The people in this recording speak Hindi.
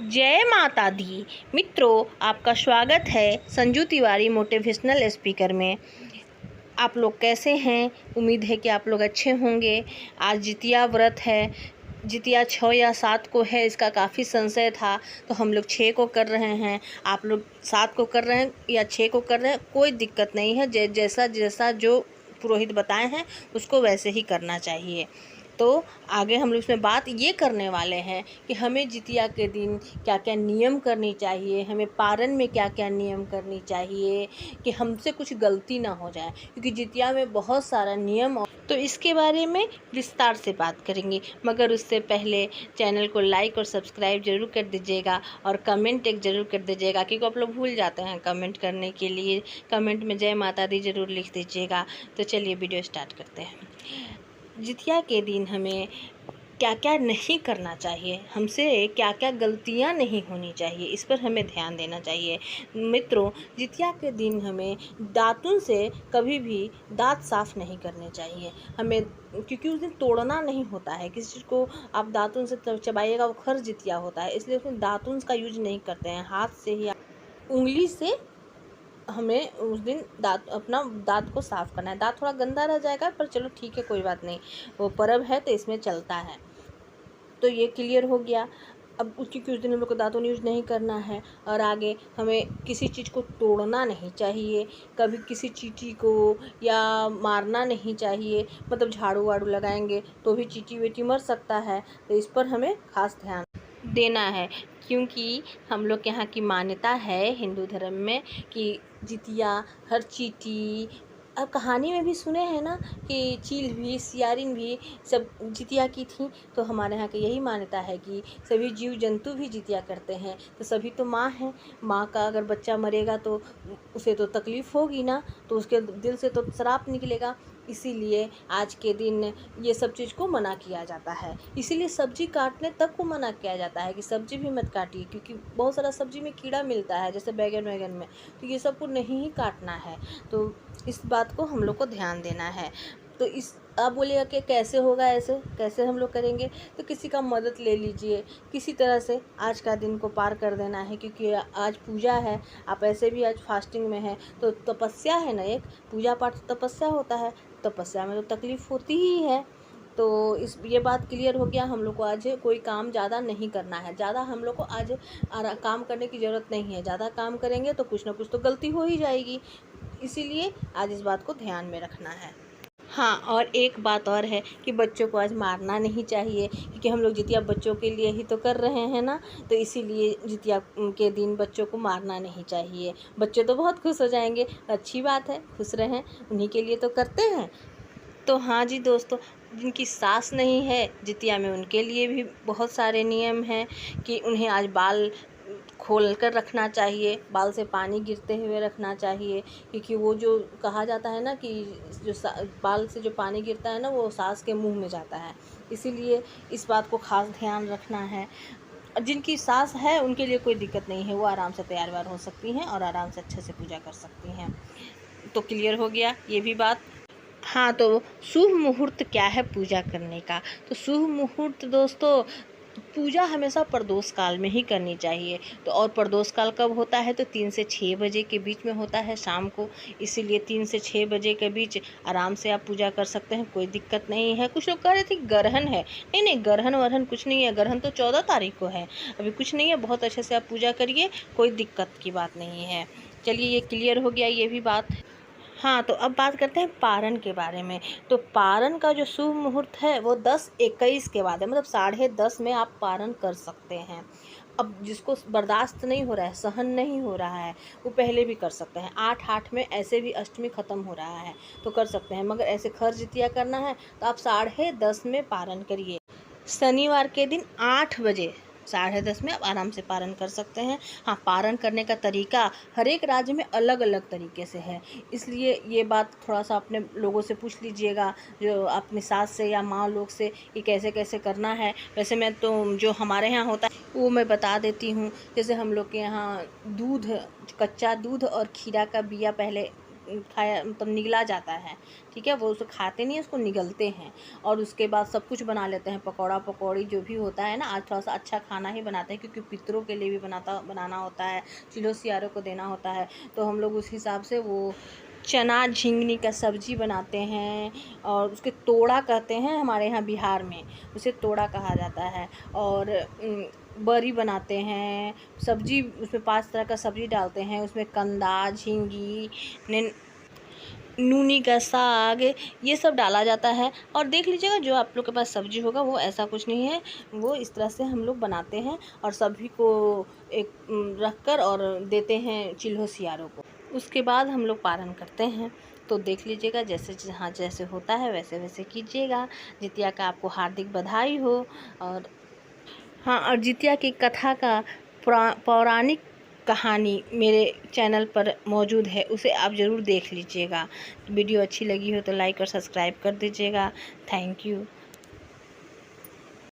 जय माता दी। मित्रों, आपका स्वागत है संजू तिवारी मोटिवेशनल स्पीकर में। आप लोग कैसे हैं? उम्मीद है कि आप लोग अच्छे होंगे। आज जितिया व्रत है। जितिया 6 या 7 को है, इसका काफ़ी संशय था, तो हम लोग 6 को कर रहे हैं। आप लोग 7 को कर रहे हैं या 6 को कर रहे हैं, कोई दिक्कत नहीं है। जैसा जैसा जो पुरोहित बताए हैं उसको वैसे ही करना चाहिए। तो आगे हम लोग इसमें बात ये करने वाले हैं कि हमें जितिया के दिन क्या क्या नियम करनी चाहिए, हमें पारण में क्या क्या नियम करनी चाहिए कि हमसे कुछ गलती ना हो जाए, क्योंकि जितिया में बहुत सारा नियम। तो इसके बारे में विस्तार से बात करेंगे, मगर उससे पहले चैनल को लाइक और सब्सक्राइब जरूर कर दीजिएगा और कमेंट एक ज़रूर कर दीजिएगा, क्योंकि आप लोग भूल जाते हैं कमेंट करने के लिए। कमेंट में जय माता दी ज़रूर लिख दीजिएगा। तो चलिए वीडियो स्टार्ट करते हैं। जितिया के दिन हमें क्या क्या नहीं करना चाहिए, हमसे क्या क्या गलतियां नहीं होनी चाहिए, इस पर हमें ध्यान देना चाहिए। मित्रों, जितिया के दिन हमें दातुन से कभी भी दांत साफ़ नहीं करने चाहिए हमें, क्योंकि उस दिन तोड़ना नहीं होता है। किसी चीज़ को आप दातुन से चबाइएगा वो खर जितिया होता है, इसलिए उसमें दातुन का यूज नहीं करते हैं। हाथ से ही उंगली से हमें उस दिन अपना दांत को साफ़ करना है। दांत थोड़ा गंदा रह जाएगा, पर चलो ठीक है, कोई बात नहीं, वो पर्व है तो इसमें चलता है। तो ये क्लियर हो गया। अब क्योंकि उस दिन हम लोग को दातुन यूज नहीं करना है। और आगे हमें किसी चीज़ को तोड़ना नहीं चाहिए, कभी किसी चींटी को या मारना नहीं चाहिए। मतलब झाड़ू वाड़ू लगाएंगे तो भी चींटी वेटी मर सकता है, तो इस पर हमें खास ध्यान देना है। क्योंकि हम लोग के यहाँ की मान्यता है हिंदू धर्म में कि जितिया हर चींटी, अब कहानी में भी सुने हैं ना कि चील भी सियारिन भी सब जितिया की थी। तो हमारे यहाँ की यही मान्यता है कि सभी जीव जंतु भी जितिया करते हैं। तो सभी तो माँ हैं, माँ का अगर बच्चा मरेगा तो उसे तो तकलीफ़ होगी ना, तो उसके दिल से तो श्राप निकलेगा। इसीलिए आज के दिन ये सब चीज़ को मना किया जाता है। इसीलिए सब्जी काटने तक को मना किया जाता है कि सब्जी भी मत काटिए, क्योंकि बहुत सारा सब्जी में कीड़ा मिलता है, जैसे बैगन वैगन में, तो ये सब को नहीं ही काटना है। तो इस बात को हम लोग को ध्यान देना है। तो इस आप बोलिएगा कि कैसे होगा, ऐसे कैसे हम लोग करेंगे? तो किसी का मदद ले लीजिए, किसी तरह से आज का दिन को पार कर देना है, क्योंकि आज पूजा है। आप ऐसे भी आज फास्टिंग में हैं, तो तपस्या है ना, एक पूजा पाठ तपस्या होता है। तपस्या में तो तकलीफ़ होती ही है। तो ये बात क्लियर हो गया। हम लोग को आज कोई काम ज़्यादा नहीं करना है। ज़्यादा हम लोग को आज काम करने की ज़रूरत नहीं है। ज़्यादा काम करेंगे तो कुछ ना कुछ तो गलती हो ही जाएगी। इसीलिए आज इस बात को ध्यान में रखना है। हाँ, और एक बात और है कि बच्चों को आज मारना नहीं चाहिए, क्योंकि हम लोग जितिया बच्चों के लिए ही तो कर रहे हैं ना। तो इसीलिए जितिया के दिन बच्चों को मारना नहीं चाहिए। बच्चे तो बहुत खुश हो जाएंगे, अच्छी बात है, खुश रहें, उन्हीं के लिए तो करते हैं। तो हाँ जी दोस्तों, जिनकी सास नहीं है जितिया में, उनके लिए भी बहुत सारे नियम हैं कि उन्हें आज बाल खोल कर रखना चाहिए, बाल से पानी गिरते हुए रखना चाहिए, क्योंकि वो जो कहा जाता है ना कि जो बाल से जो पानी गिरता है ना, वो सास के मुंह में जाता है। इसीलिए इस बात को खास ध्यान रखना है। जिनकी सास है उनके लिए कोई दिक्कत नहीं है, वो आराम से तैयार व्यार हो सकती हैं और आराम से अच्छे से पूजा कर सकती हैं। तो क्लियर हो गया ये भी बात। हाँ, तो शुभ मुहूर्त क्या है पूजा करने का? तो शुभ मुहूर्त दोस्तों, पूजा हमेशा प्रदोष काल में ही करनी चाहिए। तो और प्रदोष काल कब होता है? तो 3 से 6 बजे के बीच में होता है, शाम को। इसीलिए 3 से 6 बजे के बीच आराम से आप पूजा कर सकते हैं, कोई दिक्कत नहीं है। कुछ लोग कह रहे थे ग्रहण है, नहीं नहीं, ग्रहण वरहन कुछ नहीं है। ग्रहण तो 14 तारीख को है, अभी कुछ नहीं है। बहुत अच्छे से आप पूजा करिए, कोई दिक्कत की बात नहीं है। चलिए, ये क्लियर हो गया ये भी बात। हाँ, तो अब बात करते हैं पारण के बारे में। तो पारण का जो शुभ मुहूर्त है वो 10:21 के बाद है, मतलब 10:30 में आप पारण कर सकते हैं। अब जिसको बर्दाश्त नहीं हो रहा है, सहन नहीं हो रहा है, वो पहले भी कर सकते हैं। 8:08 में ऐसे भी अष्टमी ख़त्म हो रहा है तो कर सकते हैं, मगर ऐसे खर जितिया करना है तो आप 10:30 में पारण करिए। शनिवार के दिन 8 बजे 10:30 में आप आराम से पारण कर सकते हैं। हाँ, पारण करने का तरीका हर एक राज्य में अलग अलग तरीके से है, इसलिए ये बात थोड़ा सा अपने लोगों से पूछ लीजिएगा, जो अपनी सास से या माँ लोग से, कि कैसे कैसे करना है। वैसे मैं तो जो हमारे यहाँ होता है वो मैं बता देती हूँ। जैसे हम लोग के यहाँ दूध, कच्चा दूध और खीरा का बिया पहले खाया मतलब निगला जाता है, ठीक है। वो उसे खाते नहीं, उसको निगलते हैं और उसके बाद सब कुछ बना लेते हैं, पकौड़ा पकौड़ी जो भी होता है ना। आज थोड़ा सा अच्छा खाना ही बनाते हैं क्योंकि पितरों के लिए भी बनाना होता है, चिलो सियारों को देना होता है। तो हम लोग उस हिसाब से वो चना झिंगनी का सब्जी बनाते हैं और उसके तोड़ा कहते हैं हमारे यहाँ बिहार में, उसे तोड़ा कहा जाता है। और बरी बनाते हैं, सब्जी उसमें 5 तरह का सब्जी डालते हैं, उसमें कंदा, झींगी, नूनी का साग, ये सब डाला जाता है। और देख लीजिएगा जो आप लोग के पास सब्जी होगा वो ऐसा कुछ नहीं है, वो इस तरह से हम लोग बनाते हैं और सभी को एक रख कर और देते हैं चिल्हो सियारों को। उसके बाद हम लोग पारण करते हैं। तो देख लीजिएगा जैसे जहाँ जैसे होता है वैसे वैसे कीजिएगा। जितिया का आपको हार्दिक बधाई हो। और हाँ, और जितिया की कथा का पौराणिक कहानी मेरे चैनल पर मौजूद है, उसे आप ज़रूर देख लीजिएगा। वीडियो अच्छी लगी हो तो लाइक और सब्सक्राइब कर दीजिएगा। Thank you.